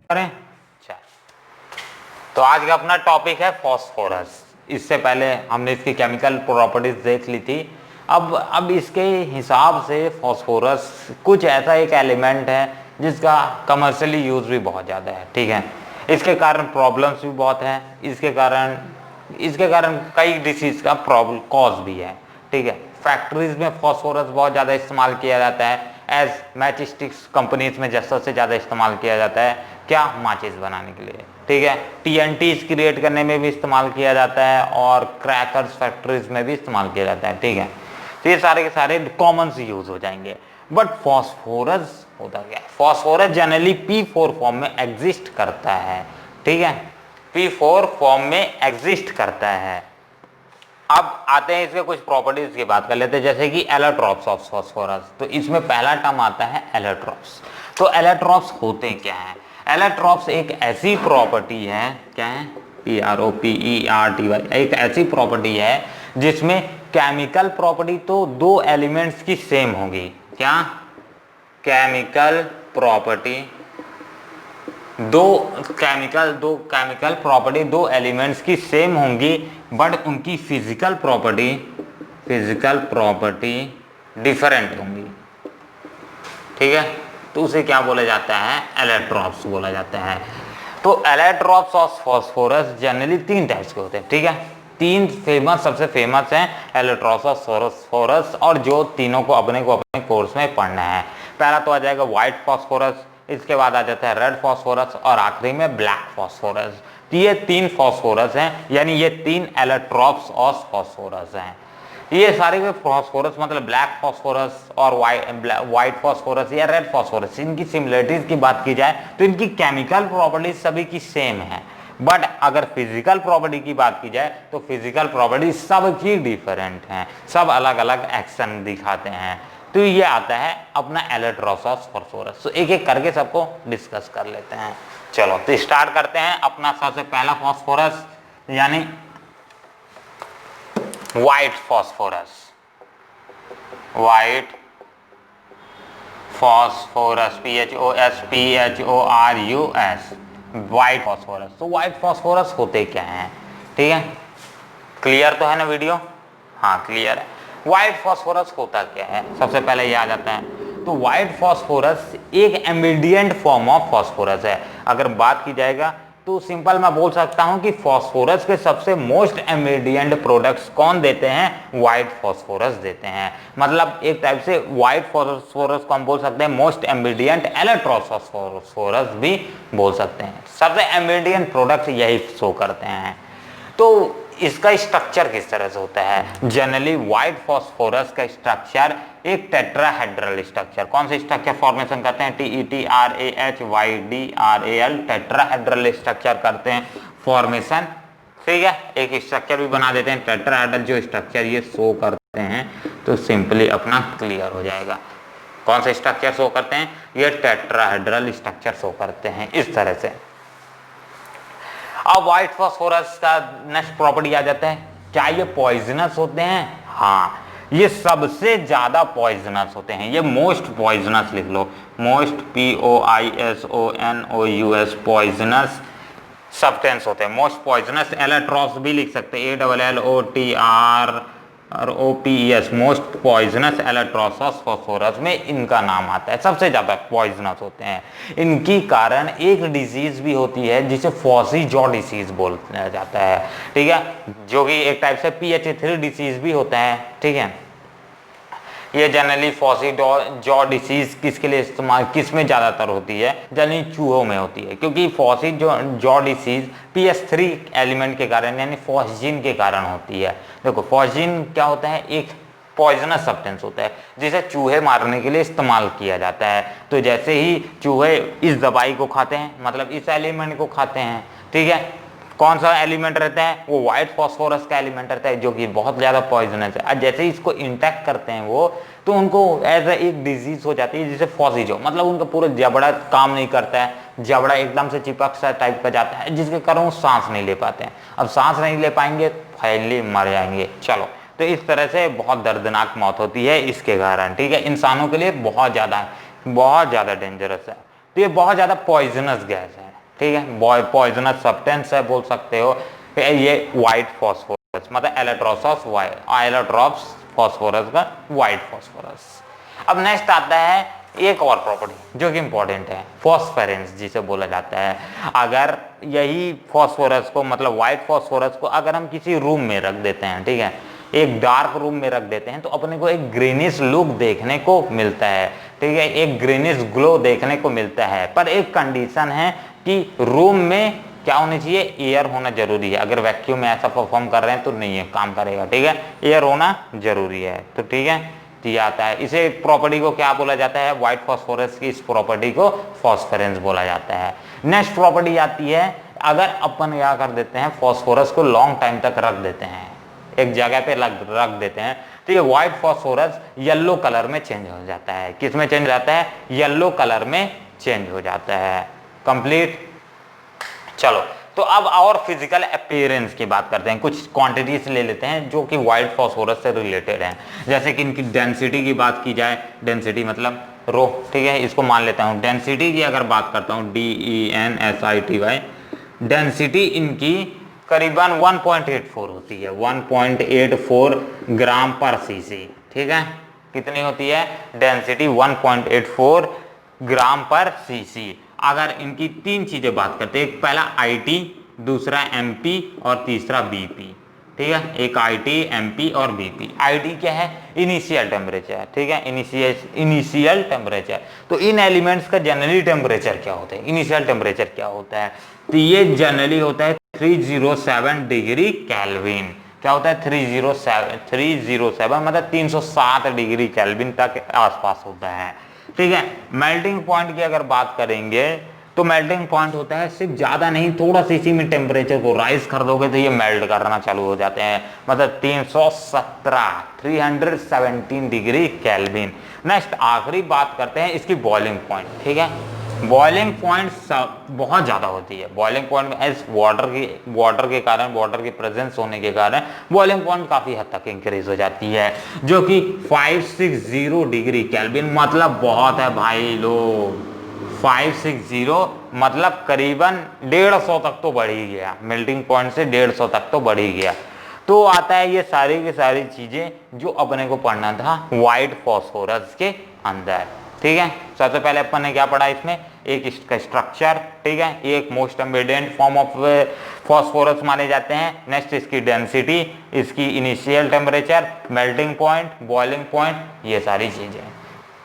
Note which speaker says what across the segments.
Speaker 1: करें। चल, तो आज का अपना टॉपिक है फॉस्फोरस। इससे पहले हमने इसकी केमिकल प्रॉपर्टीज देख ली थी। अब इसके हिसाब से फॉस्फोरस कुछ ऐसा एक एलिमेंट है जिसका कमर्शियली यूज भी बहुत ज़्यादा है, ठीक है। इसके कारण प्रॉब्लम्स भी बहुत है, इसके कारण कई डिसीज का प्रॉब्लम कॉज भी है, ठीक है। फैक्ट्रीज में फॉस्फोरस बहुत ज़्यादा इस्तेमाल किया जाता है, एज मैच स्टिक्स कंपनीज में सबसे ज़्यादा इस्तेमाल किया जाता है, क्या, माचिस बनाने के लिए, ठीक है। टीएनटीज क्रिएट करने में भी इस्तेमाल किया जाता है और क्रैकर्स फैक्ट्रीज में भी इस्तेमाल किया जाता है, ठीक है। तो ये सारे के सारे कॉमन से यूज हो जाएंगे। बट फॉस्फोरस होता क्या है? फॉस्फोरस जनरली P4 फॉर्म में एग्जिस्ट करता है, ठीक है। P4 फॉर्म में एग्जिस्ट करता है। अब आते हैं इसके कुछ प्रॉपर्टीज की बात कर लेते हैं, जैसे कि एलोट्रॉप्स ऑफ फॉस्फोरस। तो इसमें पहला टर्म आता है एलोट्रॉप्स। तो एलोट्रॉप्स होते क्या हैं? एलोट्रॉप्स एक ऐसी प्रॉपर्टी है, क्या है, PROPERTY, एक ऐसी प्रॉपर्टी है जिसमें केमिकल प्रॉपर्टी तो दो एलिमेंट्स की सेम होगी। क्या? केमिकल प्रॉपर्टी दो केमिकल प्रॉपर्टी दो एलिमेंट्स की सेम होंगी, बट उनकी फिजिकल प्रॉपर्टी डिफरेंट होंगी, ठीक है। तो उसे क्या बोला जाता है? एलोट्रॉप्स बोला जाता है। तो एलोट्रॉप्स ऑफ फॉस्फोरस जनरली तीन टाइप्स के होते हैं, ठीक है। तीन सबसे फेमस हैं एलोट्रॉप्स ऑफ फॉस्फोरस, और जो तीनों को अपने कोर्स में पढ़ना है। पहला तो आ जाएगा व्हाइट फॉस्फोरस, इसके बाद आ जाता है रेड फॉस्फोरस, और आखिरी में ब्लैक फॉस्फोरस। तो ये तीन फॉस्फोरस हैं, यानी ये तीन एलोट्रॉप्स ऑफ फॉस्फोरस हैं। ये सारे के फॉस्फोरस मतलब ब्लैक फॉस्फोरस और व्हाइट फॉस्फोरस या रेड फॉस्फोरस, इनकी सिमिलरिटीज की बात की जाए तो इनकी केमिकल प्रॉपर्टीज सभी की सेम है, बट अगर फिजिकल प्रॉपर्टी की बात की जाए तो फिजिकल प्रॉपर्टी सबकी डिफरेंट हैं, सब अलग अलग एक्शन दिखाते हैं। तो ये आता है अपना एलोट्रॉप्स ऑफ फॉस्फोरस। तो एक एक करके सबको डिस्कस कर लेते हैं। चलो तो स्टार्ट करते हैं अपना सबसे पहला फॉस्फोरस, यानी white phosphorus. White phosphorus, PHOSPHORUS, white phosphorus. तो व्हाइट फॉस्फोरस होते क्या हैं, ठीक है। क्लियर तो है ना वीडियो? हाँ क्लियर है। व्हाइट फॉस्फोरस होता क्या है, सबसे पहले ये आ जाता है। तो व्हाइट फॉस्फोरस एक एम्बिडिएंट फॉर्म ऑफ फॉस्फोरस है। अगर बात की जाएगा तो सिंपल मैं बोल सकता हूं कि फॉस्फोरस के सबसे मोस्ट एम्बिडिएंट प्रोडक्ट्स कौन देते हैं? व्हाइट फॉस्फोरस देते हैं। मतलब एक टाइप से व्हाइट फॉस्फोरस को हम बोल सकते हैं मोस्ट एम्बिडिएंट एलोट्रॉप्स ऑफ फॉस्फोरस भी बोल सकते हैं। सबसे एम्बिडिएंट प्रोडक्ट यही शो करते हैं। तो इसका स्ट्रक्चर किस तरह से होता है? जनरली व्हाइट फॉस्फोरस का स्ट्रक्चर एक टेट्राहेड्रल स्ट्रक्चर, कौन से स्ट्रक्चर फॉर्मेशन करते हैं? TETRAHYDRAL, टेट्राहेड्रल स्ट्रक्चर करते हैं फॉर्मेशन, ठीक है। एक स्ट्रक्चर भी बना देते हैं टेट्राहेड्रल, जो स्ट्रक्चर ये शो करते हैं तो सिंपली अपना क्लियर हो जाएगा। कौन से स्ट्रक्चर शो करते हैं? ये टेट्राहेड्रल स्ट्रक्चर शो करते हैं इस तरह से। अब व्हाइट फॉस्फोरस का नेक्स्ट प्रॉपर्टी आ जाता है, क्या ये पॉइजनस होते हैं? हाँ, ये सबसे ज्यादा पॉइजनस होते हैं। ये मोस्ट पॉइजनस लिख लो, मोस्ट POISONOUS, पॉइजनस सब्सटेंस होते हैं, मोस्ट पॉइजनस। एलोट्रॉप्स भी लिख सकते हैं, ALLOTROPS, most poisonous allotropes of phosphorus में इनका नाम आता है। सबसे ज्यादा पॉइजनस होते हैं। इनकी कारण एक डिजीज भी होती है जिसे फॉसी जॉ डिसीज बोला जाता है, ठीक है, जो कि एक टाइप से PH3 डिसीज भी होता है, ठीक है। ये जनरली फॉसी जॉ डिसीज किसके लिए इस्तेमाल, किस में ज़्यादातर होती है? जनरली चूहों में होती है, क्योंकि FOSSEE jaw disease PS3 element के कारण यानी फॉस्जीन के कारण होती है। देखो फॉस्जीन क्या होता है? एक पॉइजनस सब्सटेंस होता है जिसे चूहे मारने के लिए इस्तेमाल किया जाता है। तो जैसे ही चूहे इस दवाई को खाते हैं, मतलब इस एलिमेंट को खाते हैं, ठीक है, कौन सा एलिमेंट रहता है? वो व्हाइट फॉस्फोरस का एलिमेंट रहता है, जो कि बहुत ज्यादा पॉइजनस है। और जैसे ही इसको इंटेक्ट करते हैं वो, तो उनको एज एक डिजीज हो जाती है जिसे फॉसीजो, मतलब उनका पूरा जबड़ा काम नहीं करता है, जबड़ा एकदम से चिपक सा टाइप का जाता है, जिसके कारण वो सांस नहीं ले पाते हैं। अब सांस नहीं ले पाएंगे, फाइनली मर जाएंगे। चलो, तो इस तरह से बहुत दर्दनाक मौत होती है इसके कारण, ठीक है। इंसानों के लिए बहुत ज्यादा डेंजरस है। तो ये बहुत ज्यादा पॉइजनस गैस है, ठीक है, पॉइजनस सब्सटेंस है बोल सकते हो। ये व्हाइट फॉस्फोरस मतलब एलोट्रॉप्स फॉस्फोरस का व्हाइट फॉस्फोरस। अब नेक्स्ट आता है एक और प्रॉपर्टी जो कि इंपॉर्टेंट है, फॉस्फोरेंस जिसे बोला जाता है। अगर यही फॉस्फोरस को मतलब व्हाइट फॉस्फोरस को अगर हम किसी रूम में रख देते हैं, ठीक है, एक डार्क रूम में रख देते हैं, तो अपने को एक ग्रीनिश लुक देखने को मिलता है, ठीक है, एक ग्रीनिश ग्लो देखने को मिलता है। पर एक कंडीशन है कि रूम में क्या होनी चाहिए, एयर होना जरूरी है। अगर वैक्यूम में ऐसा परफॉर्म कर रहे हैं तो नहीं है काम करेगा, ठीक है, एयर होना जरूरी है। तो ठीक है, ये आता है। इसे प्रॉपर्टी को क्या बोला जाता है, व्हाइट फॉस्फोरस की इस प्रॉपर्टी को फॉस्फोरेंस बोला जाता है। नेक्स्ट प्रॉपर्टी आती है, अगर अपन क्या कर देते हैं, फॉस्फोरस को लॉन्ग टाइम तक रख देते हैं, एक जगह पे रख देते हैं, तो ये व्हाइट फॉस्फोरस येलो कलर में चेंज हो जाता है। किस में चेंज हो जाता है, येलो कलर में चेंज हो जाता है। कंप्लीट। चलो, तो अब और फिजिकल अपीयरेंस की बात करते हैं, कुछ क्वांटिटीज ले लेते हैं जो कि व्हाइट फॉस्फोरस से रिलेटेड हैं। जैसे कि इनकी डेंसिटी की बात की जाए, डेंसिटी मतलब रो, ठीक है, इसको मान लेता हूं। डेंसिटी की अगर बात करता हूं, DENSITY, डेंसिटी इनकी करीबन 1.84 होती है, 1.84 ग्राम पर सीसी, ठीक है। कितनी होती है डेंसिटी, 1.84 ग्राम पर सीसी। अगर इनकी तीन चीजें बात करते हैं, एक पहला आईटी, दूसरा एमपी और तीसरा बीपी, ठीक है, एक आईटी, एमपी और बीपी। आईटी क्या है, इनिशियल टेम्परेचर, ठीक है, इनिशियल टेम्परेचर। तो इन एलिमेंट्स का जनरली टेम्परेचर क्या होता है, इनिशियल टेम्परेचर क्या होता है, तो ये जनरली होता है 307 डिग्री केल्विन। क्या होता है, 307 मतलब 307 डिग्री केल्विन तक आसपास होता है, ठीक है। मेल्टिंग पॉइंट की अगर बात करेंगे तो मेल्टिंग पॉइंट होता है सिर्फ ज्यादा नहीं, थोड़ा सा इसी में टेम्परेचर को राइज कर दोगे तो ये मेल्ट करना चालू हो जाते हैं, मतलब 317 डिग्री केल्विन। नेक्स्ट आखिरी बात करते हैं इसकी बॉइलिंग पॉइंट, ठीक है। बॉइलिंग पॉइंट बहुत ज्यादा होती है। बॉइलिंग पॉइंट में एज वाटर के कारण, वाटर की प्रेजेंस होने के कारण बॉइलिंग पॉइंट काफी हद तक इंक्रीज हो जाती है, जो कि 560 डिग्री केल्विन मतलब बहुत है भाई लोग। 560 मतलब करीबन 150 तक तो बढ़ ही गया, मेल्टिंग पॉइंट से 150 तक तो बढ़ ही गया। तो आता है ये सारी की सारी चीजें जो अपने को पढ़ना था व्हाइट फॉस्फोरस के अंदर, ठीक है। सबसे पहले अपन ने क्या पढ़ा इसमें, एक इसका स्ट्रक्चर, ठीक है, एक most abundant form of phosphorus माने जाते हैं। नेक्स्ट इसकी डेंसिटी, इसकी initial temperature, melting point, boiling point, ये सारी चीजें।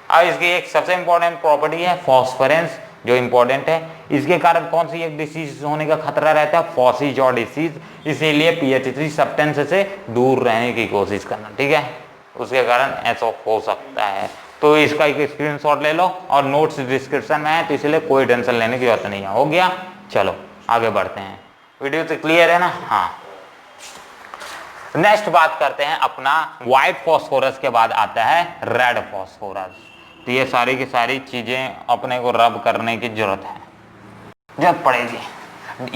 Speaker 1: अब इसकी एक सबसे इंपॉर्टेंट प्रॉपर्टी है फॉस्फोरेंस, जो इंपॉर्टेंट है। इसके कारण कौन सी एक डिसीज होने का खतरा रहता है, फॉसीजॉ डिसीज। इसीलिए pH3 सब्सटेंस से दूर रहने की कोशिश करना, ठीक है, उसके कारण ऐसा हो सकता है। तो इसका एक स्क्रीनशॉट ले लो और नोट्स डिस्क्रिप्शन में है, तो इसलिए कोई टेंशन लेने की जरूरत नहीं है। हो गया, चलो आगे बढ़ते हैं। वीडियो तो क्लियर है ना, हाँ। नेक्स्ट बात करते हैं अपना व्हाइट फॉस्फोरस के बाद आता है रेड फॉस्फोरस। तो ये सारी की सारी चीजें अपने को रब करने की जरूरत पड़ेगी।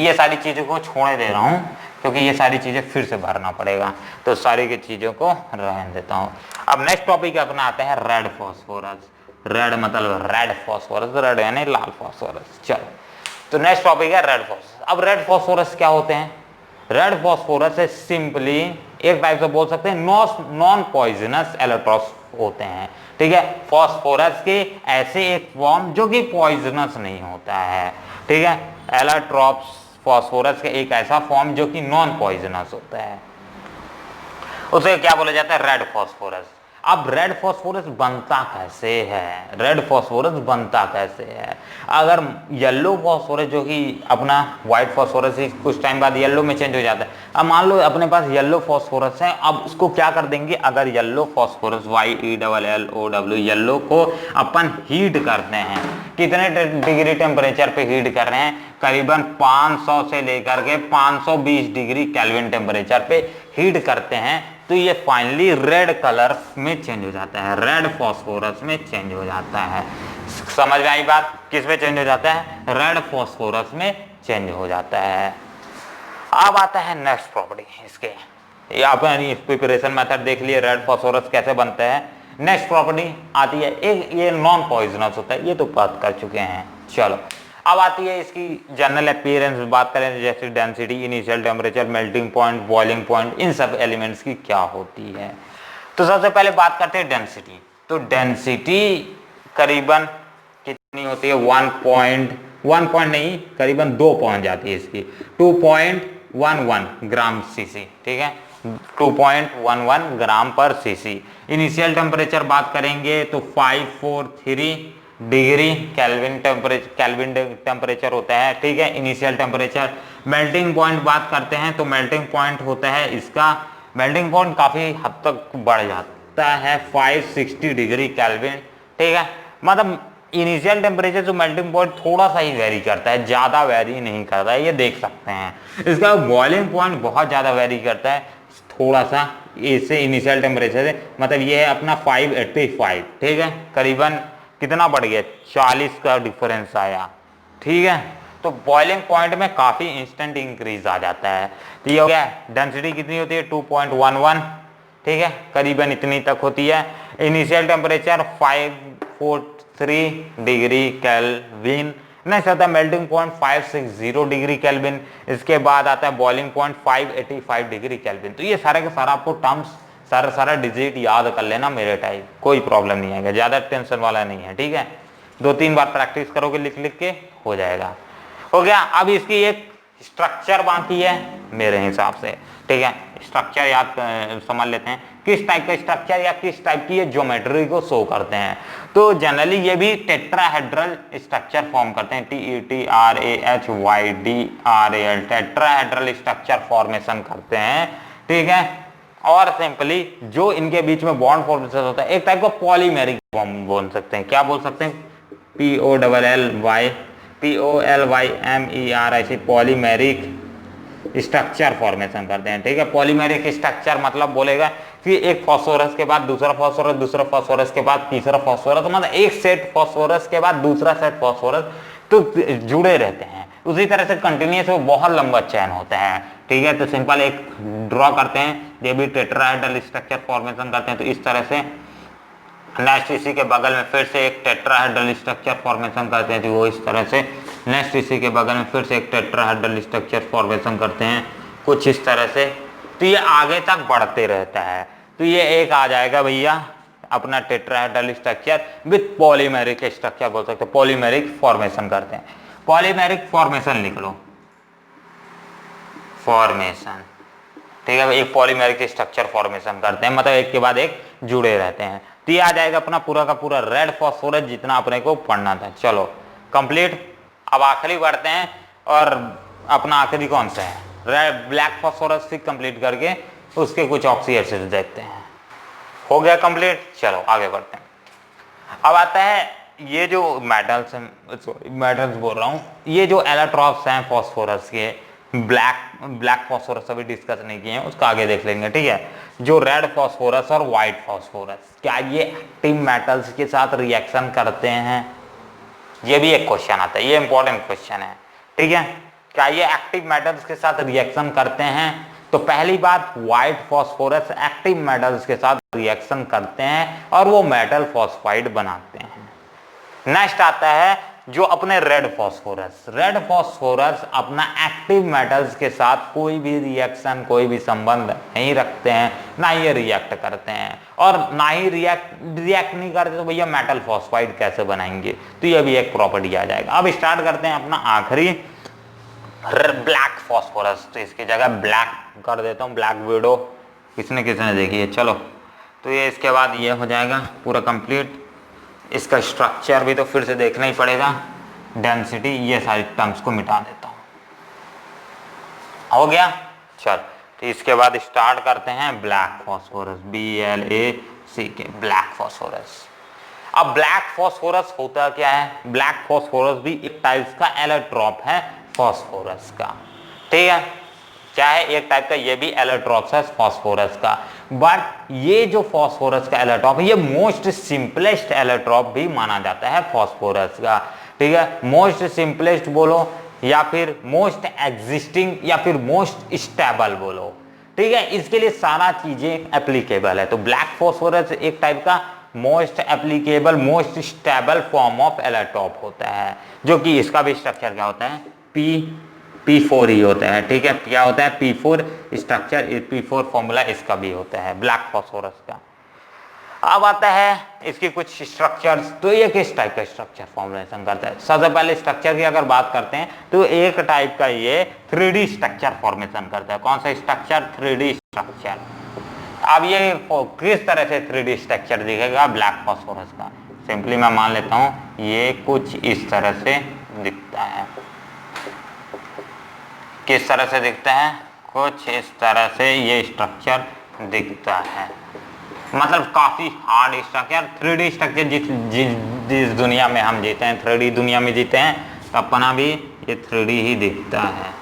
Speaker 1: ये सारी चीजों को छोड़े दे रहा हूं क्योंकि ये सारी चीजें फिर से भरना पड़ेगा, तो सारी की चीजों को रहने देता हूं। अब नेक्स्ट टॉपिक अपना आता है रेड फॉस्फोरस। रेड मतलब रेड फॉस्फोरस, रेड यानी लाल फॉस्फोरस। चलो, तो नेक्स्ट टॉपिक है रेड फॉस्फोरस। अब रेड फॉस्फोरस क्या होते हैं, रेड फॉस्फोरस से सिंपली एक टाइप से बोल सकते हैं नॉन पॉइजनस एलोट्रॉप्स होते हैं, ठीक है। फॉस्फोरस के ऐसे एक फॉर्म जो कि पॉइजनस नहीं होता है, ठीक है। एलोट्रॉप्स फॉस्फोरस का एक ऐसा फॉर्म जो कि नॉन पॉइजनस होता है, उसे क्या बोला जाता है, रेड फॉस्फोरस। अब रेड फॉस्फोरस बनता कैसे है, रेड फॉस्फोरस बनता कैसे है। अगर येलो फॉस्फोरस जो कि अपना व्हाइट फॉस्फोरस कुछ टाइम बाद येलो में चेंज हो जाता है। अब मान लो अपने पास येलो फॉस्फोरस है, अब उसको क्या कर देंगे, अगर येलो फॉस्फोरस YELLOW येलो को अपन हीट करते हैं, कितने डिग्री टेम्परेचर पे हीट कर रहे हैं, करीबन 500 से लेकर के 520 डिग्री केल्विन टेम्परेचर पे हीट करते हैं, तो ये फाइनली रेड कलर में चेंज हो जाता है, रेड फॉस्फोरस में चेंज हो जाता है। समझ में आई बात, किस में चेंज हो जाता है, रेड फॉस्फोरस में चेंज हो जाता है। अब आता है नेक्स्ट प्रॉपर्टी इसके, आपने प्रिपरेशन मेथड देख लिए, रेड फॉस्फोरस कैसे बनता है। नेक्स्ट प्रॉपर्टी आती है एक, ये नॉन पॉइजनस होता है, ये तो बात कर चुके हैं। चलो अब आती है इसकी जनरल अपीयरेंस, बात करें जैसे density, initial temperature, melting point, boiling point, इन सब एलिमेंट्स की क्या होती है। तो सबसे पहले बात करते हैं डेंसिटी। तो डेंसिटी करीबन कितनी होती है, 1 पॉइंट नहीं, करीबन 2 पहुंच जाती है इसकी, 2.11 ग्राम सीसी, ठीक है, 2.11 ग्राम पर सीसी। इनिशियल टेम्परेचर बात करेंगे तो 543 डिग्री केल्विन टेम्परेचर होता है, ठीक है, इनिशियल टेम्परेचर। मेल्टिंग पॉइंट बात करते हैं तो मेल्टिंग पॉइंट होता है इसका, मेल्टिंग पॉइंट काफी हद तक बढ़ जाता है 560 डिग्री केल्विन, ठीक है। मतलब इनिशियल टेम्परेचर जो मेल्टिंग पॉइंट थोड़ा सा ही वेरी करता है, ज्यादा वेरी नहीं करता है, ये देख सकते हैं। इसका बॉइलिंग पॉइंट बहुत ज्यादा वेरी करता है, थोड़ा सा इससे इनिशियल टेम्परेचर से, मतलब ये है अपना 585, ठीक है, करीबन कितना बढ़ गया, 40 का डिफरेंस आया, ठीक है। तो बॉइलिंग पॉइंट में काफी इंस्टेंट इंक्रीज आ जाता है। तो ये हो गया, डेंसिटी कितनी होती है 2.11, ठीक है, करीबन इतनी तक होती है। Initial temperature 543 degree kelvin, next आता है मेल्टिंग पॉइंट 560 डिग्री केल्विन, इसके बाद आता है बॉइलिंग पॉइंट 585 डिग्री केल्विन। तो ये सारा के सारा आपको टर्म्स सारा डिजिट याद कर लेना मेरे टाइप, कोई प्रॉब्लम नहीं आएगा, ज्यादा टेंशन वाला नहीं है, ठीक है। 2-3 बार प्रैक्टिस करोगे लिख लिख के हो जाएगा। हो गया, अब इसकी एक स्ट्रक्चर बाकी है मेरे हिसाब से, ठीक है। स्ट्रक्चर याद समझ लेते हैं, किस टाइप का स्ट्रक्चर या किस टाइप की ये ज्योमेट्री को शो करते हैं। तो जनरली ये भी टेट्राहेड्रल स्ट्रक्चर फॉर्म करते हैं, TETRAHYDRAL, टेट्राहेड्रल स्ट्रक्चर फॉर्मेशन करते हैं, ठीक है। और सिंपली जो इनके बीच में बॉन्ड फॉर्मेशन होता है, एक टाइप का पॉलीमेरिक बॉन्ड बोल सकते हैं, क्या बोल सकते हैं, POLYMER, ऐसी पॉलीमेरिक स्ट्रक्चर फॉर्मेशन करते हैं, ठीक है। पॉलीमेरिक स्ट्रक्चर मतलब बोलेगा कि एक फास्फोरस के बाद दूसरा फास्फोरस, दूसरा फास्फोरस के बाद तीसरा फास्फोरस, मतलब एक सेट फास्फोरस के बाद दूसरा सेट फास्फोरस तो जुड़े रहते हैं। उसी तरह से कंटिन्यूअस वो बहुत लंबा चैन होता है, ठीक है। तो सिंपल एक ड्रॉ करते हैं, ये भी टेट्राहेड्रल स्ट्रक्चर फॉर्मेशन करते हैं। तो इस तरह से नेक्स्ट इसी के बगल में फिर से एक टेट्राहेड्रल स्ट्रक्चर फॉर्मेशन करते हैं, तो वो इस तरह से नेक्स्ट इसी के बगल में फिर से एक टेट्राहेड्रल स्ट्रक्चर फॉर्मेशन करते हैं, कुछ इस तरह से। तो ये आगे तक बढ़ते रहता है। तो ये एक आ जाएगा भैया अपना tetrahedral structure with polymeric structure बोल सकते हैं, पॉलीमेरिक फॉर्मेशन करते हैं। पॉलीमेरिक फॉर्मेशन लिख लो, फॉर्मेशन, ठीक है। एक पॉलीमेरिक स्ट्रक्चर फॉर्मेशन करते हैं, मतलब एक के बाद एक जुड़े रहते हैं। तो ये आ जाएगा अपना पूरा का पूरा रेड फास्फोरस जितना अपने को पढ़ना था। चलो कंप्लीट। अब आखिरी बढ़ते हैं, और अपना आखिरी कौन सा है, रेड ब्लैक फास्फोरस से कंप्लीट करके उसके कुछ ऑक्सी एसिड देखते हैं। हो गया कंप्लीट, चलो आगे बढ़ते हैं। अब आता है ये जो मेटल्स हैं, सॉरी मेटल्स बोल रहा हूँ, ये जो एलोट्रॉप्स हैं फास्फोरस के, ब्लैक फास्फोरस अभी डिस्कस नहीं किए हैं, उसका आगे देख लेंगे, ठीक है। जो रेड फास्फोरस और व्हाइट फास्फोरस, क्या ये एक्टिव मेटल्स के साथ रिएक्शन करते हैं, ये भी एक क्वेश्चन आता है, ये इंपॉर्टेंट क्वेश्चन है, ठीक है। क्या ये एक्टिव मेटल्स के साथ रिएक्शन करते हैं? तो पहली बात, व्हाइट फास्फोरस एक्टिव मेटल्स के साथ रिएक्शन करते हैं और वो मेटल फॉस्फाइड बनाते हैं। नेक्स्ट आता है जो अपने रेड फास्फोरस अपना एक्टिव मेटल्स के साथ कोई भी रिएक्शन, कोई भी संबंध नहीं रखते हैं, ना ये रिएक्ट करते हैं, और ना ही रिएक्ट नहीं करते तो भैया मेटल फॉस्फाइड कैसे बनाएंगे? तो ये भी एक प्रॉपर्टी आ जाएगा। अब स्टार्ट करते हैं अपना आखिरी ब्लैक फास्फोरस, तो इसकी जगह ब्लैक कर देता हूँ, ब्लैक विडो, किसने देखी है। चलो तो ये इसके बाद ये हो जाएगा पूरा कंप्लीट। इसका स्ट्रक्चर भी तो फिर से देखना ही पड़ेगा, डेंसिटी, ये सारी टर्म्स को मिटा देता हूँ। हो गया, चल। तो इसके बाद स्टार्ट करते हैं black phosphorus, BLACK, black phosphorus. अब ब्लैक फास्फोरस होता क्या है? ब्लैक फास्फोरस भी एक टाइप का एलोट्रॉप है फास्फोरस का, ठीक है। क्या है? एक टाइप का ये भी एलोट्रॉप है फास्फोरस का। बट ये जो फास्फोरस का एलोट्रॉप है, ये मोस्ट सिंपलेस्ट एलोट्रॉप भी माना जाता है फास्फोरस का, ठीक है। मोस्ट सिंपलेस्ट बोलो या फिर मोस्ट एग्जिस्टिंग या फिर मोस्ट स्टेबल बोलो, ठीक है। इसके लिए सारा चीजें एप्लीकेबल है। तो ब्लैक फास्फोरस एक टाइप का most applicable most stable form of allotrope होता है, जो कि इसका भी स्ट्रक्चर क्या होता है, P4 ही होता है। ठीक है, क्या होता है, P4 स्ट्रक्चर, P4 फॉर्मूला इसका भी होता है ब्लैक फॉस्फोरस का। अब आता है इसकी कुछ स्ट्रक्चर्स, तो ये किस टाइप का स्ट्रक्चर फॉर्मुलेशन करता है। सबसे पहले स्ट्रक्चर की अगर बात करते हैं तो एक टाइप का ये 3D स्ट्रक्चर फॉर्मेशन करता है। कौन सा स्ट्रक्चर, 3D स्ट्रक्चर। अब ये किस तरह से 3D स्ट्रक्चर दिखेगा ब्लैक फॉस्फोरस का, सिंपली मैं मान लेता हूं ये कुछ इस तरह से दिखता है। किस तरह से दिखता है, कुछ इस तरह से ये स्ट्रक्चर दिखता है। मतलब काफी हार्ड स्ट्रक्चर, 3D स्ट्रक्चर। जिस दुनिया में हम जीते हैं, 3D दुनिया में जीते हैं, तो अपना भी ये 3D ही दिखता है।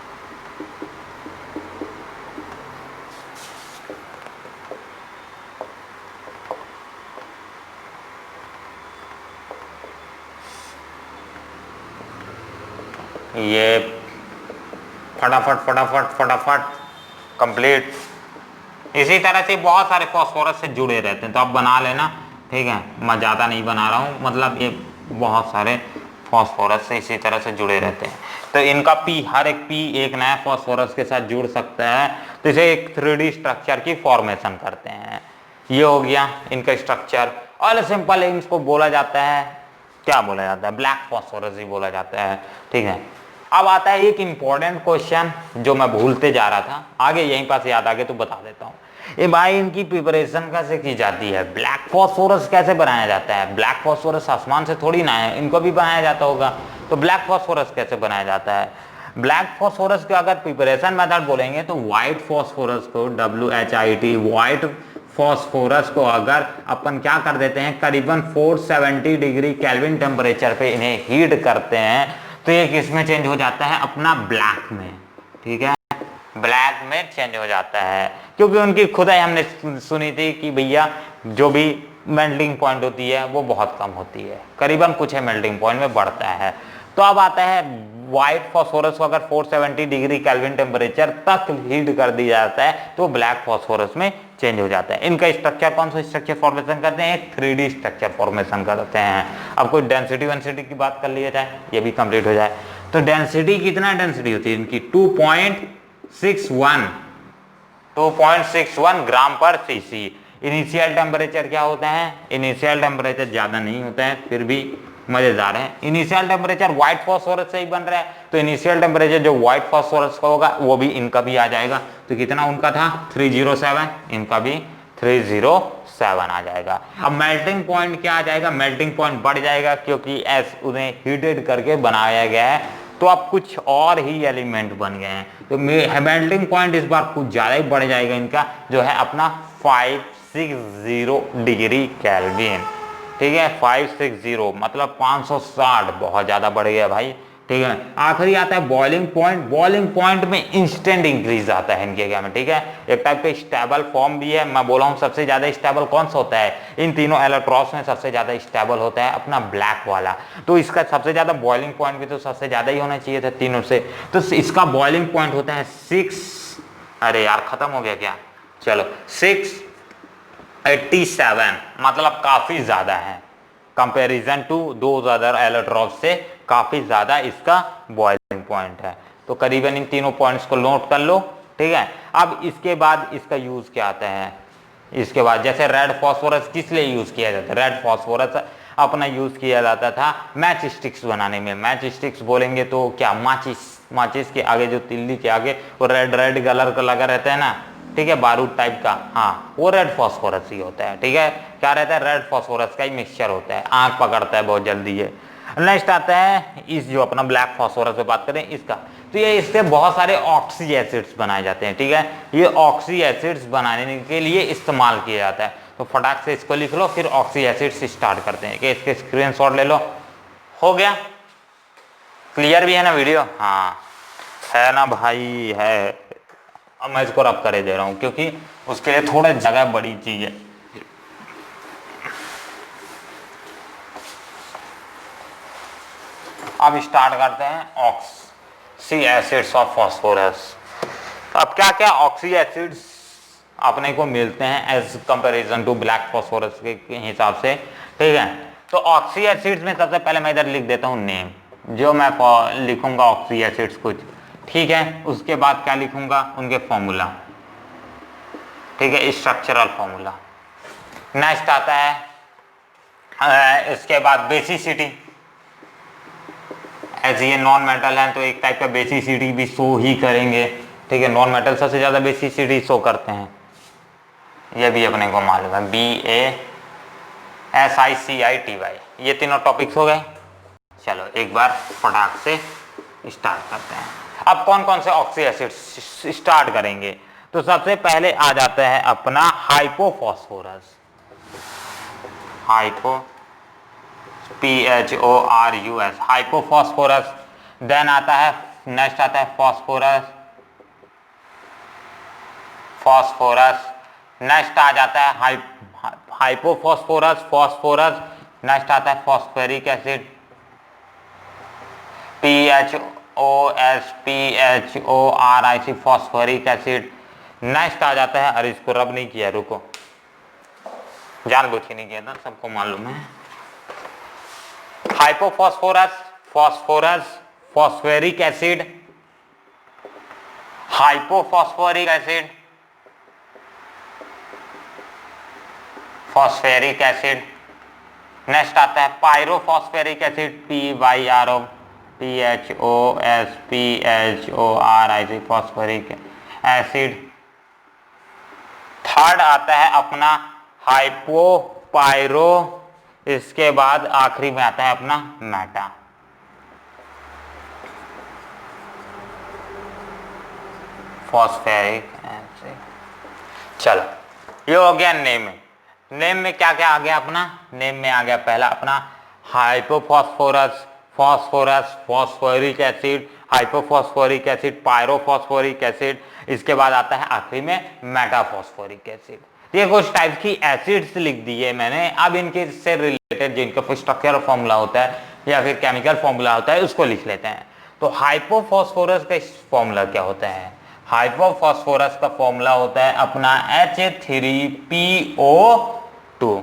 Speaker 1: ये फटाफट फटाफट फटाफट कंप्लीट। इसी तरह से बहुत सारे फॉस्फोरस से जुड़े रहते हैं, तो आप बना लेना। ठीक है, मैं ज़्यादा नहीं बना रहा हूँ, मतलब ये बहुत सारे फॉस्फोरस से इसी तरह से जुड़े रहते हैं। तो इनका हर एक P एक नया फॉस्फोरस के साथ जुड़ सकता है, तो इसे एक 3D स्ट्रक्चर की फॉर्मेशन करते हैं। ये हो गया इनका स्ट्रक्चर। और सिंपल इनको बोला जाता है, क्या बोला जाता है, ब्लैक फॉस्फोरस ही बोला जाता है। ठीक है, अब आता है एक इंपॉर्टेंट क्वेश्चन जो मैं भूलते जा रहा था, आगे यहीं पास याद आगे तो बता देता हूँ। ये भाई इनकी प्रिपरेशन कैसे की जाती है, ब्लैक फॉस्फोरस कैसे बनाया जाता है। ब्लैक फॉस्फोरस आसमान से थोड़ी ना है, इनको भी बनाया जाता होगा। तो ब्लैक फॉस्फोरस कैसे बनाया जाता है, ब्लैक फॉस्फोरस का अगर प्रिपरेशन मेथड बोलेंगे तो व्हाइट फॉस्फोरस को, WHIT व्हाइट फॉस्फोरस को अगर अपन क्या कर देते हैं, करीबन 470 डिग्री केल्विन टेम्परेचर पे इन्हें हीट करते हैं, तो ये किस में चेंज हो जाता है, अपना ब्लैक में। ठीक है, ब्लैक में चेंज हो जाता है, क्योंकि उनकी खुदाई हमने सुनी थी कि भैया जो भी मेल्टिंग पॉइंट होती है वो बहुत कम होती है, करीबन कुछ है मेल्टिंग पॉइंट में बढ़ता है। तो अब आता है व्हाइट फॉस्फोरस को अगर 470 डिग्री केल्विन टेम्परेचर तक हीट कर दिया जाता है तो ब्लैक फॉस्फोरस में चेंज हो जाता है। इनका स्ट्रक्चर कौन सा स्ट्रक्चर फॉर्मेशन करते हैं, एक 3D स्ट्रक्चर फॉर्मेशन करते हैं। अब कोई डेंसिटी वेंसिटी की बात कर लिया जाए, ये भी कंप्लीट हो जाए। तो डेंसिटी कितना डेंसिटी होती है इनकी, 2.61 ग्राम पर सीसी। इनिशियल टेम्परेचर क्या होता है, इनिशियल टेम्परेचर ज्यादा नहीं होता है, फिर भी मजेदार है। इनिशियल टेम्परेचर व्हाइट फॉस्फोरस से ही बन रहा है, तो इनिशियल टेम्परेचर जो व्हाइट फॉस्फोरस का होगा वो भी इनका भी आ जाएगा। तो कितना उनका था 307, इनका भी 307 आ जाएगा। अब मेल्टिंग पॉइंट क्या आ जाएगा, मेल्टिंग पॉइंट बढ़ जाएगा, क्योंकि एस उन्हें हीटेड करके बनाया गया है, तो अब कुछ और ही एलिमेंट बन गए हैं। तो मेल्टिंग पॉइंट इस बार कुछ ज्यादा ही बढ़ जाएगा इनका, जो है अपना 560 डिग्री केल्विन। ठीक है, 560 मतलब 560, बहुत ज्यादा बढ़ गया भाई। ठीक है, आखिरी आता है बॉइलिंग पॉइंट। बॉइलिंग पॉइंट में इंस्टेंट इंक्रीज आता है इनके क्या में। ठीक है, एक टाइप का स्टेबल फॉर्म भी है। मैं बोला हूं सबसे ज्यादा स्टेबल कौन सा होता है, इन तीनों एलेक्ट्रॉन्स में सबसे ज्यादा स्टेबल होता है अपना ब्लैक वाला, तो इसका सबसे ज्यादा बॉइलिंग पॉइंट भी तो सबसे ज्यादा ही होना चाहिए था तीनों से। तो इसका बॉइलिंग पॉइंट होता है 6, अरे यार खत्म हो गया क्या, चलो 687, मतलब काफी ज्यादा है comparison to those other allotropes से, काफी ज्यादा इसका बॉइलिंग पॉइंट है। तो करीबन इन तीनों पॉइंट्स को नोट कर लो। ठीक है, अब इसके बाद इसका यूज क्या आता है, इसके बाद जैसे रेड फॉस्फोरस किस लिए यूज किया जाता है, रेड फॉस्फोरस अपना यूज किया जाता था मैच स्टिक्स बनाने में। मैच स्टिक्स बोलेंगे तो क्या, माचिस के आगे जो तिल्ली के आगे वो रेड रेड कलर का लगा रहता है ना, ठीक है, बारूद टाइप का, हाँ वो रेड फॉस्फोरस ही होता है। ठीक है, क्या रहता है, रेड फॉस्फोरस का ही मिक्सचर होता है, आंख पकड़ता है बहुत जल्दी है। नेक्स्ट आता है इस जो अपना ब्लैक फॉस्फोरस पे बात करें इसका, तो ये इससे बहुत सारे ऑक्सी एसिड्स बनाए जाते हैं। ठीक है, ये ऑक्सी एसिड्स बनाने के लिए इस्तेमाल किया जाता है। तो फटाक से इसको लिख लो, फिर ऑक्सी एसिड्स स्टार्ट करते हैं। कि इसके स्क्रीनशॉट ले लो, हो गया क्लियर भी है ना वीडियो, हाँ है ना भाई, है। अब मैं इसको रब करे दे रहा हूं क्योंकि उसके लिए थोड़ा जगह बड़ी चाहिए। अब स्टार्ट करते हैं ऑक्सी एसिड्स ऑफ फॉस्फोरस। अब क्या क्या ऑक्सी एसिड्स अपने को मिलते हैं as comparison to black phosphorus के हिसाब से, ठीक है। तो ऑक्सी एसिड्स में सबसे पहले मैं इधर लिख देता हूँ नेम, जो मैं लिखूंगा ऑक्सी एसिड्स कुछ, ठीक है। उसके बाद क्या लिखूंगा, उनके फॉर्मूला, ठीक है, स्ट्रक्चरल फॉर्मूला। नेक्स्ट आता है इसके बाद बेसिसिटी, एज ये नॉन मेटल है तो एक टाइप का बेसिसिटी भी शो ही करेंगे, ठीक है। नॉन मेटल सबसे ज्यादा बेसिसिटी शो करते हैं, ये भी अपने को मालूम है, BASICITY, ये तीनों टॉपिक्स हो गए। चलो एक बार फटाक से स्टार्ट करते हैं। अब कौन कौन से ऑक्सी एसिड्स स्टार्ट करेंगे, तो सबसे पहले आ जाता है अपना हाइपोफॉस्फोरस, PHORUS, हाइपोफॉस्फोरस। देन आता है, नेक्स्ट आता है फॉस्फोरस। नेक्स्ट आ जाता है हाइपोफॉस्फोरस, फॉस्फोरस। नेक्स्ट आता है phosphoric acid, PHOSPHORIC, phosphoric acid. Next आ जाता है, अरे इसको रब नहीं किया, रुको, जानबूझ के नहीं किया था, सबको मालूम है। Hypophosphorous, phosphorous, phosphoric acid, hypophosphoric acid, phosphoric acid. Next आता है pyrophosphoric acid, PYRO, phosphoric acid. Third आता है अपना हाइपोपायरो, इसके बाद आखिरी में आता है अपना मेटा। Phosphoric acid. चलो ये हो गया नेम में। नेम में क्या क्या आ गया अपना, नेम में आ गया पहला अपना hypophosphorous, phosphorus, phosphoric acid, hypophosphoric acid, pyrophosphoric acid. इसके बाद आता है आखिरी में मेटाफॉस्फोरिक एसिड। ये कुछ टाइप की एसिड्स लिख दिए मैंने। अब इनके से रिलेटेड जिनका स्ट्रक्चरल फॉर्मूला होता है या फिर केमिकल फॉर्मूला होता है उसको लिख लेते हैं। तो हाइपोफॉस्फोरस का फॉर्मूला क्या होता है, हाइपोफॉस्फोरस का फॉर्मूला होता है अपना H3PO2,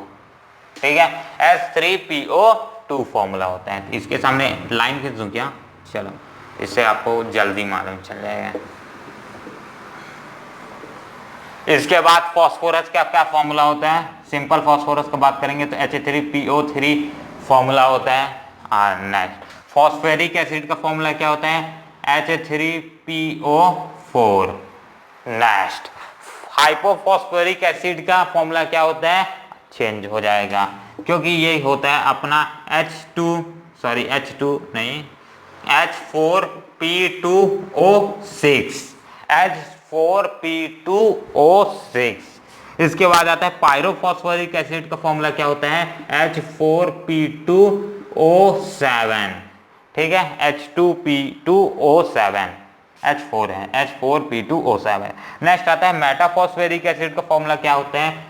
Speaker 1: ठीक है, H3PO2 फॉर्मूला होता है। इसके सामने लाइन खींच दूं क्या, चलो इससे आपको जल्दी मालूम चल जाएगा। इसके बाद फॉस्फोरस का क्या फॉर्मूला होता है, सिंपल फॉस्फोरस की बात करेंगे तो H3PO3 फॉर्मूला होता है। नेक्स्ट फॉस्फेरिक एसिड का फॉर्मूला क्या होता है, H3PO4। नेक्स्ट हाइपोफॉस्फोरिक एसिड का फॉर्मूला क्या होता है, चेंज हो जाएगा क्योंकि ये होता है अपना H4P2O6। इसके बाद आता है पायरोफॉस्फोरिक एसिड का फॉर्मूला क्या होता है, H4P2O7, ठीक है, H2P2O7, H4 है, H4P2O7। नेक्स्ट आता है मेटाफॉस्फेरिक एसिड का फॉर्मूला क्या होता है,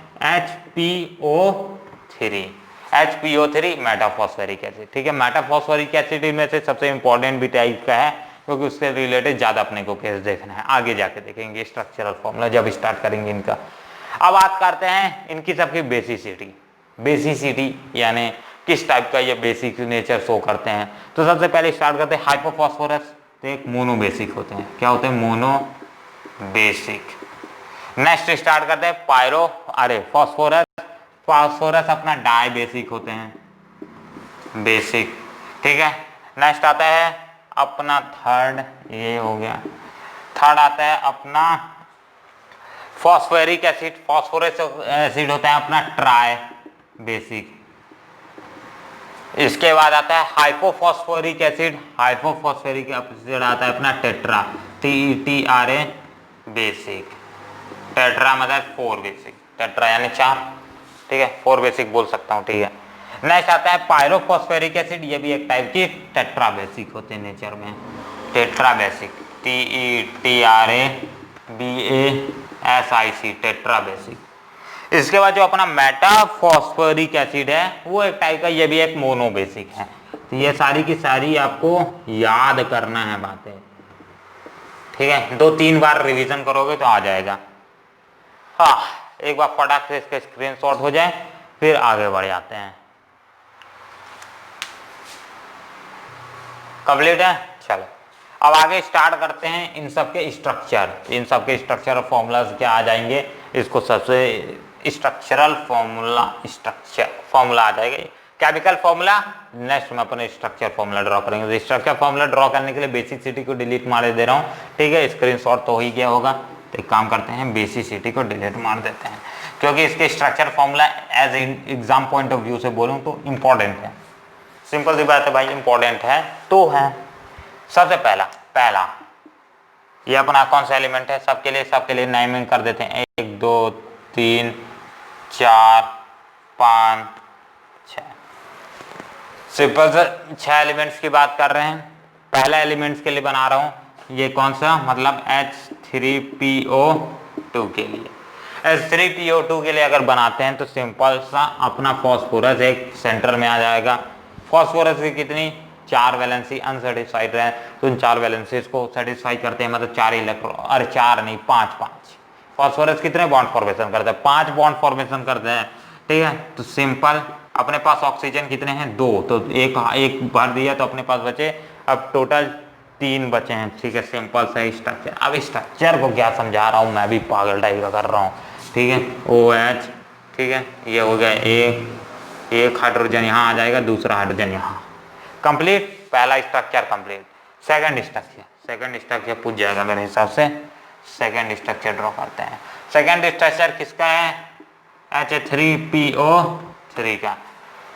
Speaker 1: HPO3 मेटाफॉस्फेरिक एसिड, ठीक है। मेटाफॉस्फेरिक एसिड इनमें से सबसे इंपॉर्टेंट भी टाइप का है क्योंकि उससे रिलेटेड ज्यादा अपने को केस देखना है, आगे जाके देखेंगे स्ट्रक्चरल फॉर्मूला जब स्टार्ट करेंगे इनका। अब बात करते हैं इनकी सबकी बेसिसिटी यानी किस टाइप का ये बेसिक नेचर शो करते हैं। तो सबसे पहले स्टार्ट करते हैं हाइपोफॉस्फोरस, तो एक मोनोबेसिक होते हैं, क्या होते हैं, मोनोबेसिक। नेक्स्ट स्टार्ट करते हैं फॉस्फोरस अपना डाई बेसिक होते हैं, बेसिक, ठीक है। नेक्स्ट आता है अपना थर्ड, ये हो गया, थर्ड आता है अपना फॉस्फोरिक एसिड, फॉस्फोरस एसिड होता है अपना ट्राई बेसिक। इसके बाद आता है हाइपोफॉस्फोरिक एसिड आता है अपना टेट्रा, TETRA बेसिक, टेट्रा मतलब 4 बेसिक, टेट्रा यानी 4, ठीक है, 4 बेसिक बोल सकता हूँ, ठीक है। नेक्स्ट आता है पायरोफॉस्फेरिक एसिड, ये भी एक टाइप की टेट्रा बेसिक होते हैं नेचर में, tetra basic, TETRABASIC, tetra basic. इसके बाद जो अपना मेटाफॉस्फेरिक एसिड है वो एक टाइप का, ये भी एक मोनोबेसिक है। तो ये सारी की सारी आपको याद करना है बातें, ठीक है, 2-3 बार रिवीजन करोगे तो आ जाएगा। हाँ, एक बार फटाक से इसका स्क्रीनशॉट हो जाए, फिर आगे बढ़ जाते हैं। कंप्लीट है। चलो अब आगे स्टार्ट करते हैं इन सब के स्ट्रक्चर। इन सब के स्ट्रक्चर और फॉर्मूलाज क्या आ जाएंगे, इसको सबसे स्ट्रक्चरल फॉर्मूला आ जाएगा। केमिकल फॉर्मूला नेक्स्ट में अपन स्ट्रक्चर फॉर्मूला ड्रॉ करेंगे। स्ट्रक्चर फॉर्मूला ड्रॉ करने के लिए बेसिसिटी को डिलीट मार दे रहा हूँ, ठीक है, स्क्रीनशॉट तो हो ही गया होगा। तो एक काम करते हैं, बेसिसिटी को डिलीट मार देते हैं, क्योंकि इसके structure formula as exam point of view से बोलूँ तो इम्पोर्टेंट है। सिंपल सी बात है भाई, इंपॉर्टेंट है तो है। सबसे पहला ये अपना कौन सा एलिमेंट है, सबके लिए नेमिंग कर देते हैं। 1 2 3 4 5 6, सिंपल से 6 एलिमेंट्स की बात कर रहे हैं। पहला एलिमेंट्स के लिए बना रहा हूं, ये कौन सा, मतलब H3PO2 के लिए। H3PO2 के लिए अगर बनाते हैं तो सिंपल सा अपना फॉस्फोरस एक सेंटर में आ जाएगा। फॉस्फोरस की कितनी, 4 वैलेंसी अनसेटिस्फाइड रहे तो उन 4 वैलेंसीज को सेटिस्फाई करते हैं, मतलब 4 इलेक्ट्रॉन, अरे 4 नहीं 5। फॉस्फोरस कितने बॉन्ड फॉर्मेशन करते हैं, 5 बॉन्ड फॉर्मेशन करते हैं, ठीक है। तो सिंपल अपने पास ऑक्सीजन कितने हैं, 2, तो एक भर दिया तो अपने पास बचे अब टोटल 3 बचे हैं, ठीक है। सिंपल सा स्ट्रक्चर। अब स्ट्रक्चर को क्या समझा रहा हूँ, मैं भी पागल टाइप का कर रहा हूँ, ठीक है। OH, ठीक है, ये हो गया एक हाइड्रोजन यहाँ आ जाएगा, दूसरा हाइड्रोजन यहाँ। कंप्लीट, पहला स्ट्रक्चर कंप्लीट। सेकंड स्ट्रक्चर पूछ जाएगा मेरे हिसाब से। सेकंड स्ट्रक्चर ड्रॉ करते हैं। सेकंड स्ट्रक्चर किसका है, H3PO3 का।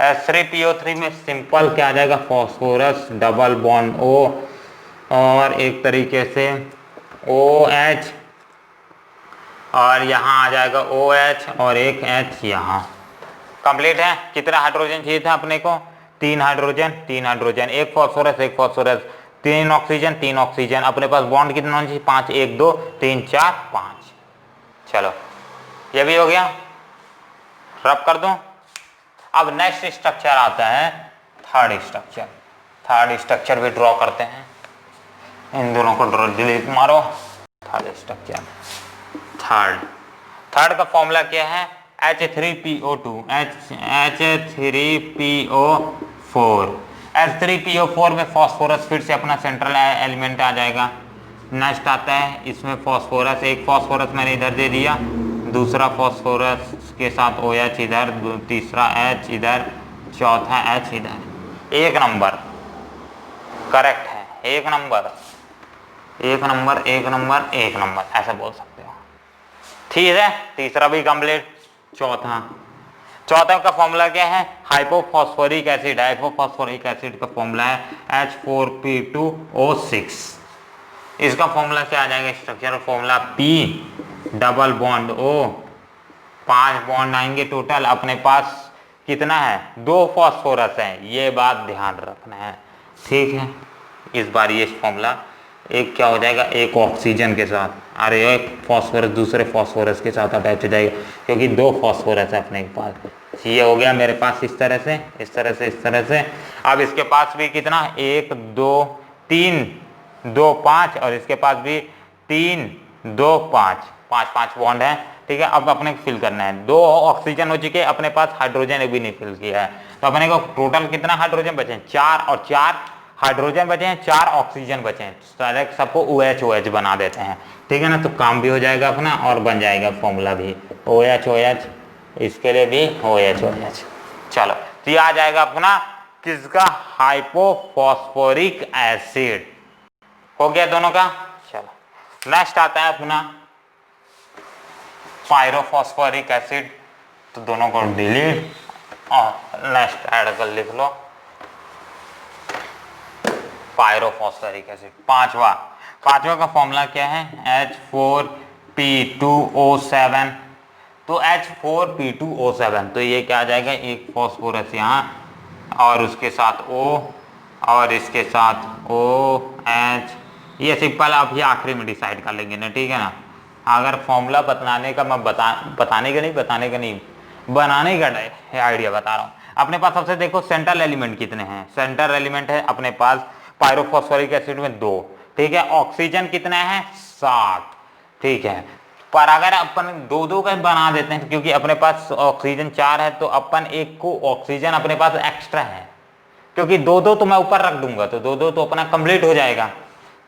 Speaker 1: H3PO3 में सिंपल क्या आ जाएगा, फॉस्फोरस डबल बॉन्ड O और एक तरीके से OH, और यहाँ आ जाएगा OH और एक H यहाँ। कंप्लीट है। कितना हाइड्रोजन चाहिए था अपने को, 3 हाइड्रोजन, एक फॉस्फोरस, 3 ऑक्सीजन। अपने पास बॉन्ड कितना होना चाहिए, 5, 1 2 3 4 5। चलो ये भी हो गया, रब कर दूं। अब नेक्स्ट स्ट्रक्चर आता है थर्ड स्ट्रक्चर भी ड्रॉ करते हैं। इन दोनों को डिलीट मारो। थर्ड स्ट्रक्चर, थर्ड का फॉर्मूला क्या है, H3PO2, H3PO4। H3PO4 में फॉस्फोरस फिर से अपना सेंट्रल एलिमेंट आ जाएगा। नेक्स्ट आता है इसमें फॉस्फोरस, एक फॉस्फोरस मैंने इधर दे दिया, दूसरा फॉस्फोरस के साथ OH इधर, तीसरा H इधर, चौथा H इधर। 1 नंबर करेक्ट है, 1 नंबर ऐसा बोल सकते हो, ठीक है। तीसरा भी कंप्लीट। चौथा का फॉर्मूला क्या है, हाइपोफॉस्फोरिक एसिड का फॉर्मूला है H4P2O6। इसका फॉर्मूला क्या आ जाएगा, structural formula P double bond O, 5 bond आएंगे टोटल। अपने पास कितना है, 2 फॉस्फोरस है, ये बात ध्यान रखना है, ठीक है। इस बार ये फॉर्मूला एक क्या हो जाएगा, एक ऑक्सीजन के साथ, अरे एक फॉस्फोरस दूसरे फॉस्फोरस के साथ अटैच हो जाएगा, क्योंकि 2 फॉस्फोरस है अपने पास। ये हो गया मेरे पास इस तरह से। अब इसके पास भी कितना, 1 2 3 2 5, और इसके पास भी 3 2 5 बॉन्ड है, ठीक है। अब अपने को फिल करना है, 2 ऑक्सीजन हो चुके, अपने पास हाइड्रोजन भी नहीं फिल किया है, तो अपने को टोटल कितना हाइड्रोजन बचे हैं, 4 और 4 हाइड्रोजन बचे हैं, 4 ऑक्सीजन बचे हैं, डायरेक्ट सबको OH बना देते हैं, ठीक है ना। तो काम भी हो जाएगा अपना और बन जाएगा फॉर्मूला भी OH, इसके लिए भी OH। चलो तो ये आ जाएगा अपना किसका, हाइपोफॉस्फोरिक एसिड। हो गया दोनों का। चलो नेक्स्ट आता है अपना पायरोफॉस्फोरिक एसिड, तो दोनों को डिलीट और नेक्स्ट ऐड कर लिख लो, पायरोफॉस्फोरिक एसिड। पांचवा का फॉर्मूला क्या है, H4P2O7। तो H4P2O7, तो ये क्या आ जाएगा, एक फॉस्फोरस यहाँ और उसके साथ O और इसके साथ OH। ये सिंपल आप ये आखिरी में डिसाइड कर लेंगे ना, ठीक है ना। अगर फॉर्मूला बनाने का मैं बताने का नहीं बनाने का आइडिया बता रहा हूँ। अपने पास सबसे देखो सेंट्रल एलिमेंट कितने हैं, सेंट्रल एलिमेंट है अपने पास पायरोफॉस्फोरिक एसिड में 2, ठीक है। ऑक्सीजन कितना है, 7, ठीक है। पर अगर अपन दो दो का बना देते हैं, क्योंकि अपने पास ऑक्सीजन 4 है तो अपन एक को ऑक्सीजन अपने पास एक्स्ट्रा है, क्योंकि दो दो तो मैं ऊपर रख दूंगा तो दो दो तो अपना कंप्लीट हो जाएगा।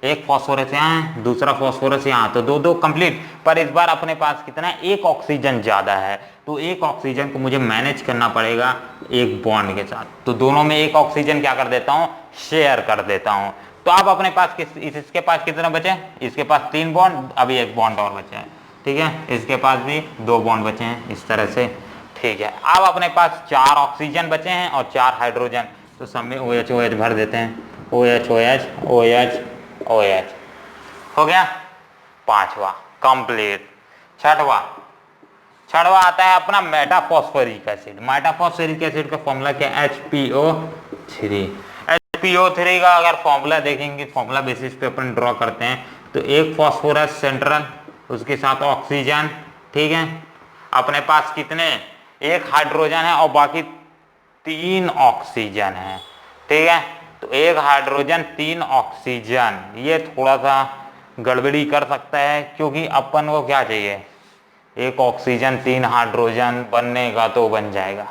Speaker 1: एक फॉस्फोरस यहाँ है, दूसरा फॉस्फोरस यहाँ, तो दो दो कंप्लीट। पर इस बार अपने पास कितना है, एक ऑक्सीजन ज्यादा है, तो एक ऑक्सीजन को मुझे मैनेज करना पड़ेगा एक बॉन्ड के साथ। तो दोनों में एक ऑक्सीजन क्या कर देता हूँ, शेयर कर देता हूँ। तो अब अपने पास इसके पास कितना बचे, इसके पास 3 बॉन्ड, अभी एक बॉन्ड और बचा है, ठीक है। इसके पास भी 2 बॉन्ड बचे हैं इस तरह से, ठीक है। अब अपने पास 4 ऑक्सीजन बचे हैं और 4 हाइड्रोजन, तो सब में OH OH भर देते हैं, OH OH OH OH हो गया। 5वां कंप्लीट। छठवां आता है अपना मेटाफॉस्फोरिक एसिड। मेटाफॉस्फोरिक एसिड का फॉर्मूला क्या है, HPO3। HPO3 का अगर फॉर्मूला देखेंगे, फॉर्मूला बेसिस पे अपन ड्रॉ करते हैं, तो एक फॉस्फोरस सेंट्रल, उसके साथ ऑक्सीजन, ठीक है। अपने पास कितने, एक हाइड्रोजन है और बाकी 3 ऑक्सीजन है, ठीक है। तो एक हाइड्रोजन 3 ऑक्सीजन, ये थोड़ा सा गड़बड़ी कर सकता है, क्योंकि अपन को क्या चाहिए, एक ऑक्सीजन 3 हाइड्रोजन बनने का, तो बन जाएगा।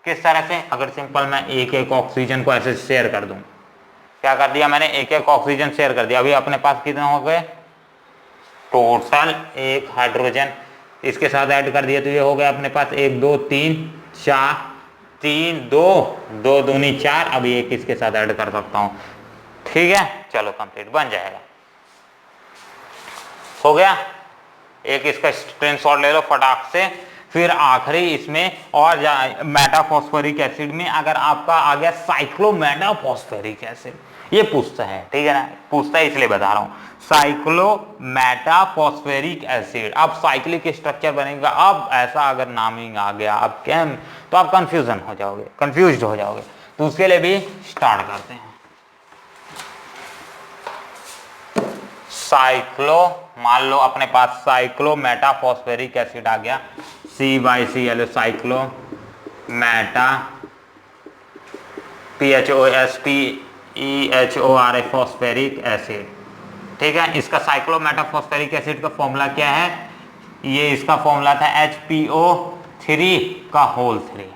Speaker 1: किस तरह से, अगर सिंपल मैं एक एक ऑक्सीजन को ऐसे शेयर कर दूं, क्या कर दिया मैंने, एक एक ऑक्सीजन शेयर कर दिया। अभी अपने पास कितने हो गए, टोटल एक हाइड्रोजन इसके साथ ऐड कर दिया, तो ये हो गया अपने पास 1 2 3 4, 3 2 2 दूनी 4, अभी एक इसके साथ ऐड कर सकता हूं, ठीक है। चलो कंप्लीट, बन जाएगा, हो गया। एक इसका स्क्रीनशॉट ले लो फटाक से। फिर आखिरी इसमें और मेटाफॉस्फोरिक एसिड में अगर आपका आ गया साइक्लोमेटाफॉस्फोरिक एसिड, ये पूछता है, ठीक है ना, पूछता है इसलिए बता रहा हूं, साइक्लोमेटाफॉस्फोरिक एसिड। अब साइक्लिक स्ट्रक्चर बनेगा, अब ऐसा अगर नामिंग आ गया अब केम, तो आप कंफ्यूज हो जाओगे। तो उसके लिए भी स्टार्ट करते हैं। साइक्लो, मान लो अपने पास साइक्लोमेटाफॉस्फोरिक एसिड आ गया, CYCl, cyclo Meta PHOSPEHORA phosphoric acid, ठीक है। इसका साइक्लोमेटाफॉस्फेरिक एसिड का फॉर्मूला क्या है, ये इसका फॉर्मूला था HPO3 का होल 3,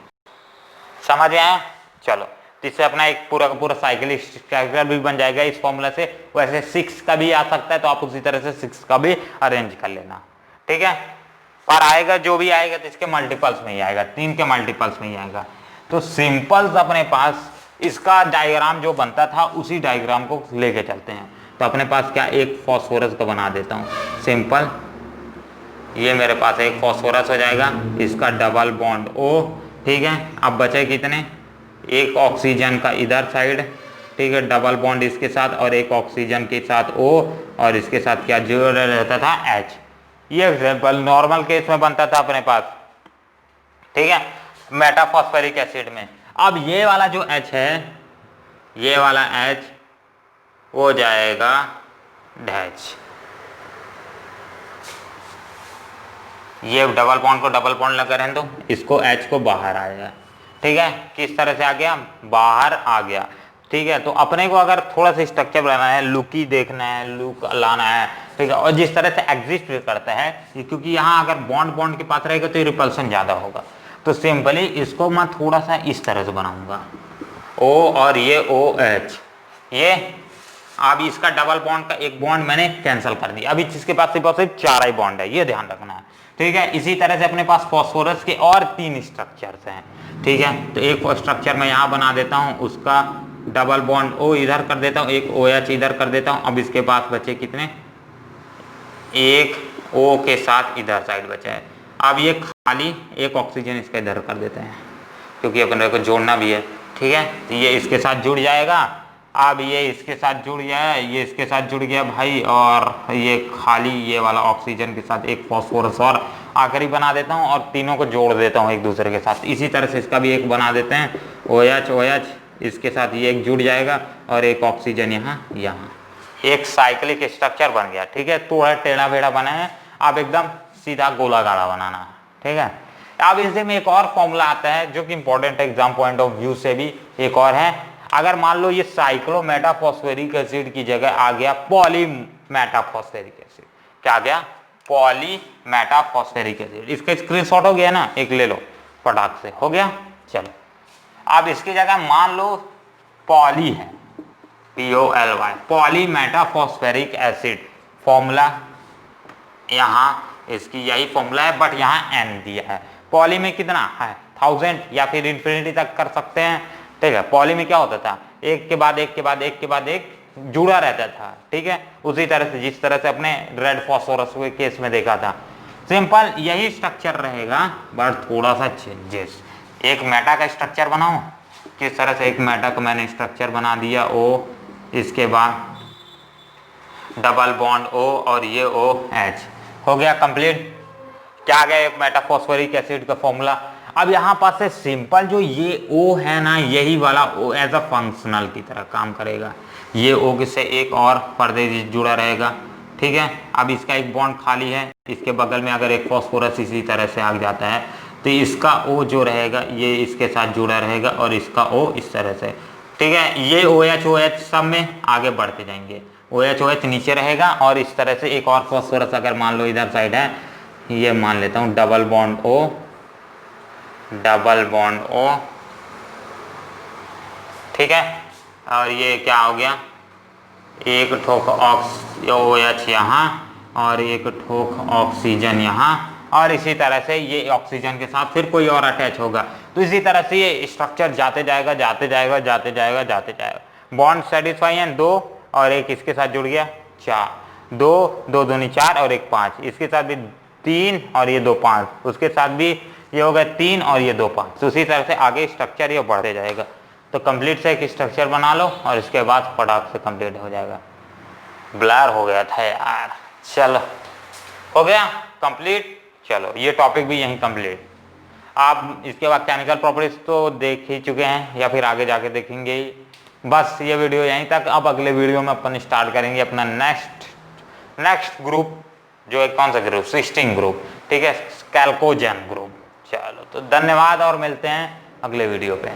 Speaker 1: समझ आए। चलो, इससे अपना एक पूरा का पूरा साइक्लिक स्ट्रक्चर भी बन जाएगा इस फॉर्मूला से। वैसे 6 का भी आ सकता है, तो आप उसी तरह से 6 का भी अरेंज कर लेना, ठीक है। पर आएगा जो भी आएगा तो इसके मल्टीपल्स में ही आएगा, 3 के मल्टीपल्स में ही आएगा। तो सिंपल्स अपने पास इसका डायग्राम जो बनता था उसी डायग्राम को लेके चलते हैं। तो अपने पास क्या, एक फॉस्फोरस को बना देता हूँ सिंपल, ये मेरे पास एक फॉस्फोरस हो जाएगा, इसका डबल बॉन्ड O, ठीक है। अब बचे कितने, एक ऑक्सीजन का इधर साइड, ठीक है, डबल बॉन्ड इसके साथ, और एक ऑक्सीजन के साथ O, और इसके साथ क्या जुड़ा रहता था, H। ये एग्जाम्पल नॉर्मल केस में बनता था अपने पास, ठीक है, मेटाफॉस्फोरिक एसिड में। अब ये वाला जो H है, ये वाला H हो जाएगा डैश, ये डबल बॉन्ड को डबल बॉन्ड लगा रहने दो, इसको H को बाहर आएगा, ठीक है। किस तरह से आ गया, बाहर आ गया, ठीक है। तो अपने को अगर थोड़ा सा स्ट्रक्चर बनाना है, लुकी देखना है, लुक लाना है, ठीक है। और जिस तरह से एग्जिस्ट भी करता है, क्योंकि यहाँ अगर बॉन्ड बॉन्ड के पास रहेगा तो रिपल्सन ज्यादा होगा, तो सिंपली इसको मैं थोड़ा सा इस तरह से बनाऊंगा, O और ये OH, ये अब इसका डबल बॉन्ड का एक बॉन्ड मैंने कैंसिल कर दिया, अभी जिसके पास सिर्फ 4 ही बॉन्ड है, ये ध्यान रखना है, ठीक है। इसी तरह से अपने पास फॉस्फोरस के और 3 स्ट्रक्चर्स हैं, ठीक है। तो एक स्ट्रक्चर मैं यहाँ बना देता हूँ, उसका डबल बॉन्ड O इधर कर देता हूँ, एक OH इधर कर देता हूँ। अब इसके पास बचे कितने, एक O के साथ इधर साइड बचा है। अब ये खाली एक ऑक्सीजन इसका इधर कर देते हैं, क्योंकि अपने को जोड़ना भी है, ठीक है। तो ये इसके साथ जुड़ जाएगा, अब ये इसके साथ जुड़ गया है, ये इसके साथ जुड़ गया भाई, और ये खाली ये वाला ऑक्सीजन के साथ एक फॉस्फोरस और आखिरी बना देता हूँ, और तीनों को जोड़ देता हूँ एक दूसरे के साथ। इसी तरह से इसका भी एक बना देते हैं, OH OH, इसके साथ ये एक जुड़ जाएगा, और एक ऑक्सीजन यहाँ एक साइक्लिक स्ट्रक्चर बन गया, ठीक है। थोड़ा टेढ़ा बेढ़ा बना है, अब एकदम सीधा गोला गाढ़ा बनाना है, ठीक है। अब इसे में एक और फॉर्मूला आता है जो कि important exam point of view से भी एक और है। अगर मान लो ये साइक्लोमेटाफॉस्फेरिक एसिड की जगह आ गया पॉलीमेटाफॉस्फेरिक एसिड, क्या आ गया, पॉली मेटाफॉस्फेरिक एसिड। इसका स्क्रीनशॉट हो गया ना, एक ले लो फटाक से, हो गया। चलो अब इसकी जगह मान लो पॉली है, POLY, पॉली मेटाफॉस्फेरिक एसिड, फॉर्मूला यहाँ इसकी यही फॉर्मूला है, बट यहाँ n दिया है। पॉली में कितना है 1000 या फिर इन्फिनिटी तक कर सकते हैं, ठीक है। पॉली में क्या होता था, एक के बाद एक के बाद एक के बाद एक जुड़ा रहता था, ठीक है। उसी तरह से जिस तरह से अपने रेड फॉस्फोरस के केस में देखा था, सिंपल यही स्ट्रक्चर रहेगा, बट थोड़ा सा चेंजेस। एक मेटा का स्ट्रक्चर बनाओ, किस तरह से एक मेटा का मैंने स्ट्रक्चर बना दिया, O, इसके बाद डबल बॉन्ड O और ये OH, हो गया कंप्लीट। क्या आ गया, एक मेटाफॉस्फोरिक एसिड का फॉर्मूला। अब यहाँ पास से सिंपल जो ये O है ना, यही वाला O एज अ फंक्शनल की तरह काम करेगा। ये O से एक और पर्दे जुड़ा रहेगा, ठीक है। अब इसका एक बॉन्ड खाली है, इसके बगल में अगर एक फॉस्फोरस इसी तरह से आ जाता है तो इसका O जो रहेगा ये इसके साथ जुड़ा रहेगा और इसका O इस तरह से, ठीक है। ये OH सब में आगे बढ़ते जाएंगे, OH नीचे रहेगा और इस तरह से एक और फॉस्फोरस अगर मान लो इधर साइड है, ये मान लेता हूँ डबल बॉन्ड O, ठीक है। और ये क्या हो गया, एक ठोक OH यहाँ और एक ठोक ऑक्सीजन यहाँ, और इसी तरह से ये ऑक्सीजन के साथ फिर कोई और अटैच होगा। तो इसी तरह से ये स्ट्रक्चर जाते जाएगा जाते जाएगा जाते जाएगा जाते जाएगा। बॉन्ड सेटिस्फाई है 2 और एक इसके साथ जुड़ गया 4, 2 2 दूनी 4 और एक 5, इसके साथ भी 3 और ये 2 5, उसके साथ भी ये हो गया 3 और ये 2 5। तो उसी तरह से आगे स्ट्रक्चर ये बढ़ते जाएगा। तो कंप्लीट से एक स्ट्रक्चर बना लो और इसके बाद फटाक से कंप्लीट हो जाएगा। ब्लर हो गया था यार, चलो हो गया कंप्लीट। चलो ये टॉपिक भी यहीं कंप्लीट। आप इसके बाद केमिकल प्रॉपर्टीज तो देख ही चुके हैं या फिर आगे जाके देखेंगे ही। बस ये वीडियो यहीं तक। अब अगले वीडियो में अपन स्टार्ट करेंगे अपना नेक्स्ट ग्रुप, जो है कौन सा ग्रुप, सिस्टीन ग्रुप, ठीक है, कैल्कोजन ग्रुप। चलो तो धन्यवाद और मिलते हैं अगले वीडियो पे।